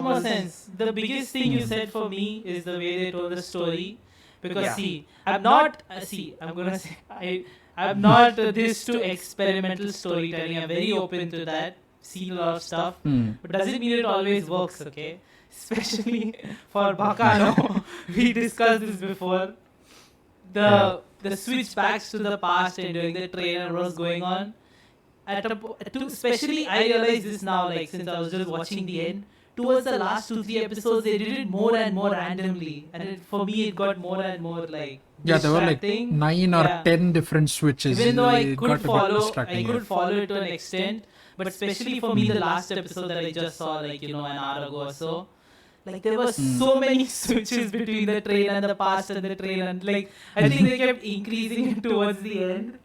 lot more sense. The biggest thing you said for me is the way they told the story. Because I'm not. I'm gonna say I'm not this to experimental storytelling. I'm very open to that. Seen a lot of stuff, but doesn't mean it always works. Okay, especially for Baccano. We discussed this before. The switch backs to the past and during the train and what was going on. Especially I realize this now, like since I was just watching the end. Towards the last 2-3 episodes, they did it more and more randomly, and for me, it got more and more like there were like 9 or 10 different switches. Even though I could follow it to an extent, but especially for me, the last episode that I just saw, like an hour ago or so, like there were so many switches between the train and the past and the train, and like I think they kept increasing it towards the end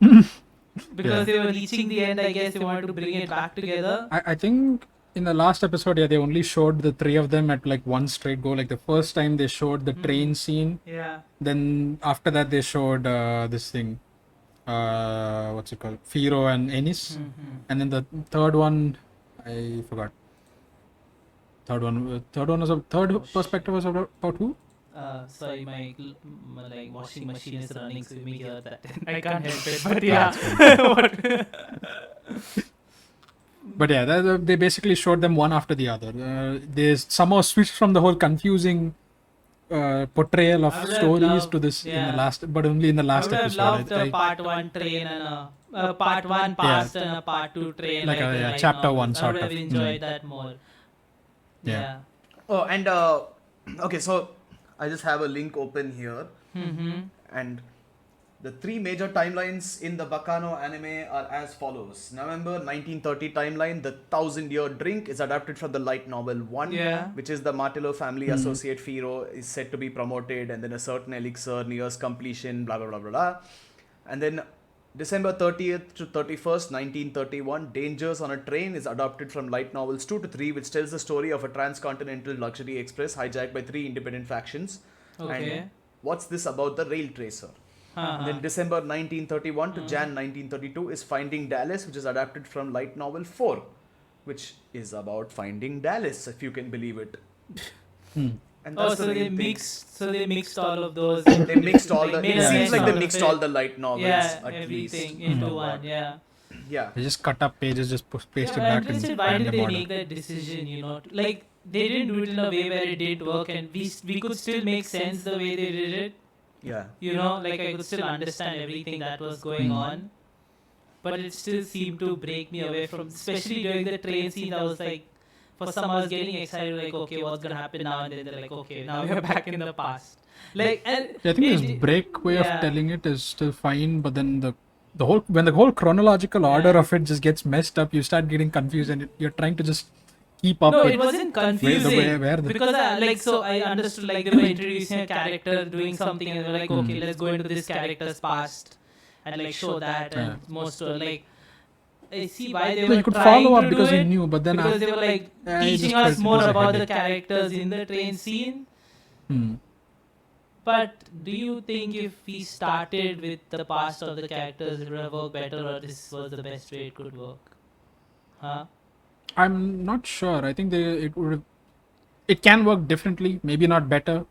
because they were reaching the end. I guess they wanted to bring it back together. I think. In the last episode, they only showed the 3 of them at like one straight go. Like the first time they showed the train scene. Yeah. Then after that they showed this thing. What's it called? Firo and Ennis. And then the third one, I forgot. Third one was perspective was about who? Sorry, my like washing machine is running, so you may hear that. I can't help it, but yeah. But yeah, they basically showed them one after the other. They somehow switched from the whole confusing portrayal of stories to this in the last, but only in the last episode. I would have loved part 1 train and a part 1 past and a part 2 train. Like a chapter 1 sort of. I would have enjoyed that more. Yeah. Oh, and okay, so I just have a link open here, and the 3 major timelines in the Baccano anime are as follows. November 1930 timeline, the 1,000-year drink is adapted from the light novel 1, which is the Martello family associate Firo is said to be promoted, and then a certain elixir nears completion, blah, blah, blah, blah, blah. And then December 30th to 31st, 1931, Dangers on a Train is adapted from light novels 2 to 3, which tells the story of a transcontinental luxury express hijacked by 3 independent factions. Okay. And what's this about the rail tracer? And then December 1931 to Jan 1932 is Finding Dallas, which is adapted from light novel 4, which is about finding Dallas, if you can believe it. And that's so they mixed all of those. They mixed all the. It seems like they mixed all the light novels at everything least. into one. Yeah. They just cut up pages, just paste it back. Why did they make that decision? Like they didn't do it in a way where it did work, and we could still make sense the way they did it. Yeah. Like I could still understand everything that was going on, but it still seemed to break me away from, especially during the train scene. I was like, for some I was getting excited, like, okay, what's gonna happen now? And then they're like, okay, now we're back in the past. Like, and I think this break way of telling it is still fine, but then the whole chronological order of it just gets messed up, you start getting confused, and you're trying to just keep up. No, with it wasn't confusing because I understood, like, they were introducing a character doing something, and they were like, okay, let's go into this character's past and like show that, and most like I see why they were you could trying follow up to because do you it, knew, but then because they were like teaching us more about the characters in the train scene. But do you think if we started with the past of the characters, it would have worked better, or this was the best way it could work? I'm not sure. I think it can work differently, maybe not better.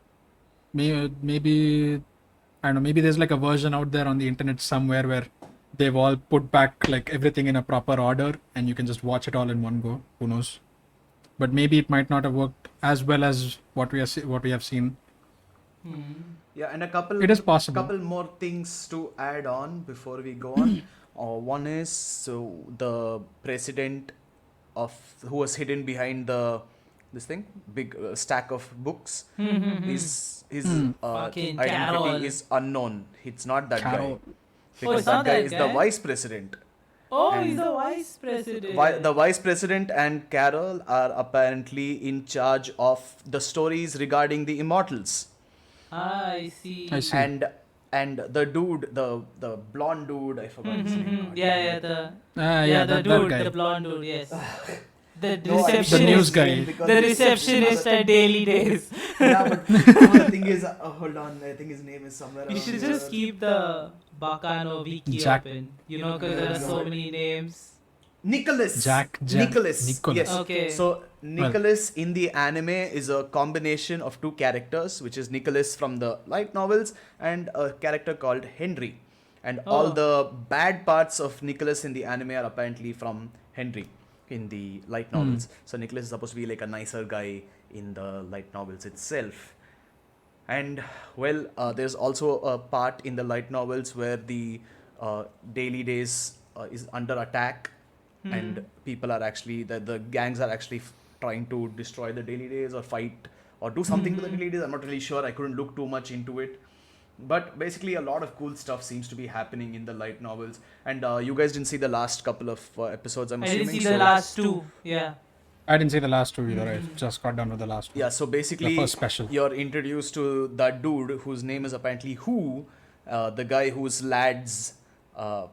Maybe I don't know, maybe there's like a version out there on the internet somewhere where they've all put back like everything in a proper order and you can just watch it all in one go. Who knows? But maybe it might not have worked as well as what we have seen. Yeah, and it is possible. Couple more things to add on before we go on. One is the president who was hidden behind this thing, big stack of books. His identity is unknown. It's not that guy. Because that guy is the vice president. Oh, he's the vice president. The vice president and Carol are apparently in charge of the stories regarding the immortals. I see. And the dude, the blonde dude, I forgot his name. The blonde dude, yes. The receptionist. The news guy. The receptionist at Daily Days. Yeah, but the thing is, hold on, I think his name is somewhere around. You should just keep the Baccano wiki open, because there are so many names. Nicholas. Nicholas. Yes. Okay. So Nicholas in the anime is a combination of two characters, which is Nicholas from the light novels and a character called Henry. And all the bad parts of Nicholas in the anime are apparently from Henry in the light novels. So Nicholas is supposed to be like a nicer guy in the light novels itself. And well, there's also a part in the light novels where the daily days is under attack, and people are actually the gangs are actually trying to destroy the daily days or fight or do something to the daily days. I'm not really sure. I couldn't look too much into it. But basically, a lot of cool stuff seems to be happening in the light novels. And you guys didn't see the last couple of episodes, I'm I assuming. didn't see the last two. Yeah. I didn't see the last two either. I just got done with the last one. Yeah, so basically, The first special. you're introduced to that dude whose name is apparently Who, the guy who's Lad's The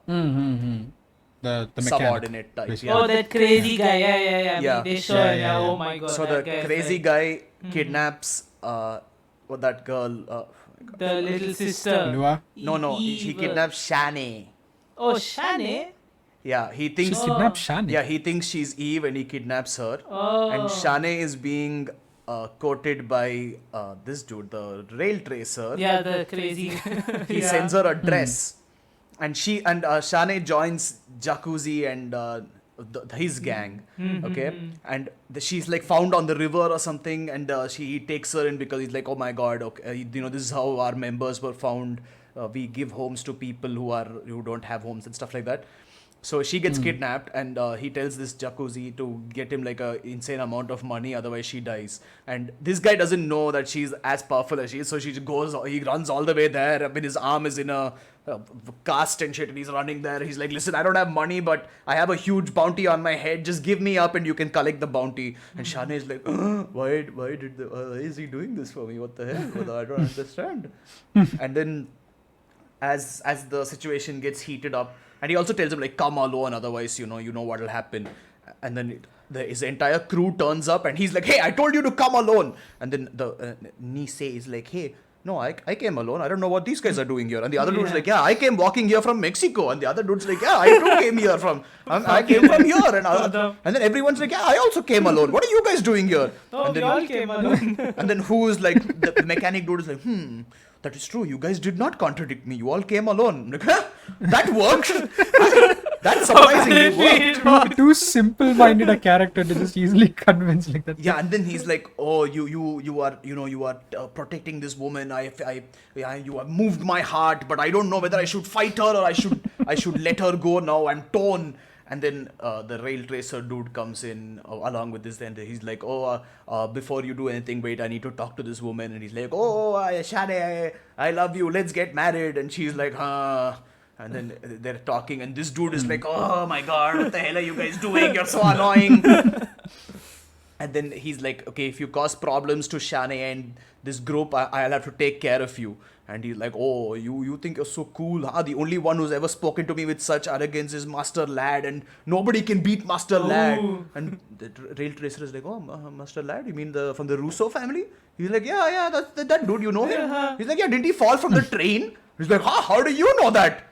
mechanic. subordinate type. basically. Yeah. Oh, that crazy guy. Yeah. Yeah. They showed. Yeah. Oh my god. So the that guy is crazy like- guy kidnaps that girl. The little sister. Lua? No, he Eve. kidnaps Shane. Oh, Shane. Yeah, he thinks. She kidnapped Shani. Yeah, he thinks she's Eve and he kidnaps her. Oh. And Shane is being courted by this dude, the rail tracer. Yeah, the crazy. He Yeah. sends her a dress, and Shane joins Jacuzzi and his gang. Okay, and she's like found on the river or something, and he takes her in because he's like, oh my god, okay, this is how our members were found. We give homes to people who don't have homes and stuff like that. So she gets kidnapped, and he tells this Jacuzzi to get him like a insane amount of money, otherwise she dies. And this guy doesn't know that she's as powerful as she is, so he runs all the way there. I mean, his arm is in a cast and shit, and he's running there. He's like, listen, I don't have money, but I have a huge bounty on my head. Just give me up, and you can collect the bounty. And Shane is like, why is he doing this for me? What the hell? I don't understand. And then, as the situation gets heated up. And he also tells him, like, come alone, otherwise, you know what will happen. And then his entire crew turns up, and he's like, hey, I told you to come alone. And then the Nisei is like, hey, no, I came alone. I don't know what these guys are doing here. And the other dude's like, yeah, I came walking here from Mexico. And the other dude's like, yeah, I too came here from, I came from here. And then everyone's like, yeah, I also came alone. What are you guys doing here? Oh, and we then, all came alone. and then who's like, the mechanic dude is like, that is true. You guys did not contradict me. You all came alone. Like, huh? That worked. That surprisingly worked. Too simple-minded a character to just easily convince like that. Yeah, and then he's like, "Oh, you are protecting this woman. You have moved my heart, but I don't know whether I should fight her or I should let her go now. I'm torn." And then the rail tracer dude comes in along with this. And he's like, "Oh, before you do anything, wait, I need to talk to this woman." And he's like, "Oh, Shane, I love you. Let's get married." And she's like, "Huh." And then they're talking, and this dude is like, "Oh my god, what the hell are you guys doing? You're so annoying." And then he's like, "Okay, if you cause problems to Shane and this group, I'll have to take care of you." And he's like, "Oh, you think you're so cool, huh? The only one who's ever spoken to me with such arrogance is Master Lad, and nobody can beat Master Lad." And the rail tracer is like, "Oh, Master Lad? You mean from the Russo family?" He's like, "Yeah, that's that dude. You know him?" He's like, "Yeah, didn't he fall from the train?" He's like, "How do you know that?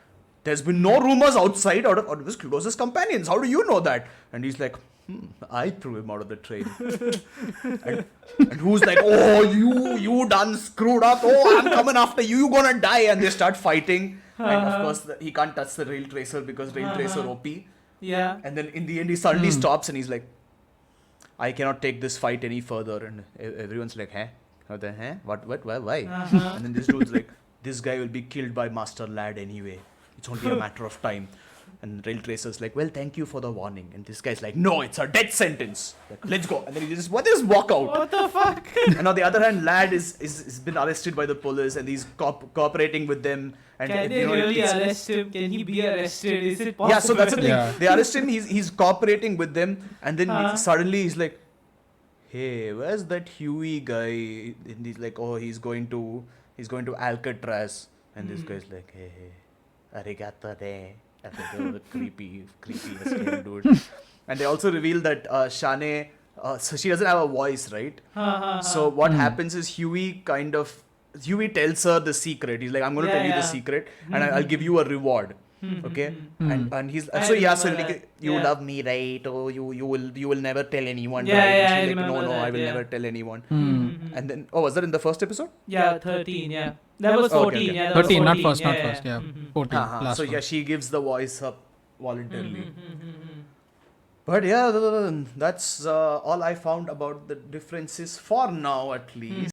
There's been no rumors outside out of his closest companions. How do you know that?" And he's like, "I threw him out of the train." and who's like, "Oh, you done screwed up. Oh, I'm coming after you. You're gonna die." And they start fighting. And of course, he can't touch the rail tracer because rail tracer OP. Yeah. And then in the end, he suddenly stops and he's like, "I cannot take this fight any further." And everyone's like, "Huh? What? Why?" And then this dude's like, "This guy will be killed by Master Lad anyway. It's only a matter of time." And rail tracer's like, "Well, thank you for the warning." And this guy's like, "No, it's a death sentence. Like, let's go." And then he just walk out. What the fuck? And on the other hand, Lad is been arrested by the police, and he's cooperating with them. And Can they really arrest him? Can he be arrested? Is it possible? Yeah, so that's the thing. Yeah. They arrest him. He's cooperating with them, and then suddenly he's like, "Hey, where's that Huey guy?" And he's like, "Oh, he's going to Alcatraz." And this guy's like, "Hey, arigato de." The creepy scary dude. And they also reveal that Shane, so she doesn't have a voice, right? So what happens is Huey tells her the secret. He's like, "I'm going to tell you the secret, and I'll give you a reward." Okay, Hmm. and he's I so yeah, so remember like, that. you Yeah. love me, right? Or you will never tell anyone, Yeah, right? yeah, And I she's like, no, remember no, I that, will yeah. never tell anyone. Hmm. And then, oh, was that in the first episode? Yeah, 13, yeah. That was Okay, 14, okay. yeah. That was 13, 14, not first, yeah, not yeah. first. Yeah, Mhm. 14, Uh-huh. last So one. yeah, she gives the voice up voluntarily. Mhm. But yeah, that's all I found about the differences for now, at least.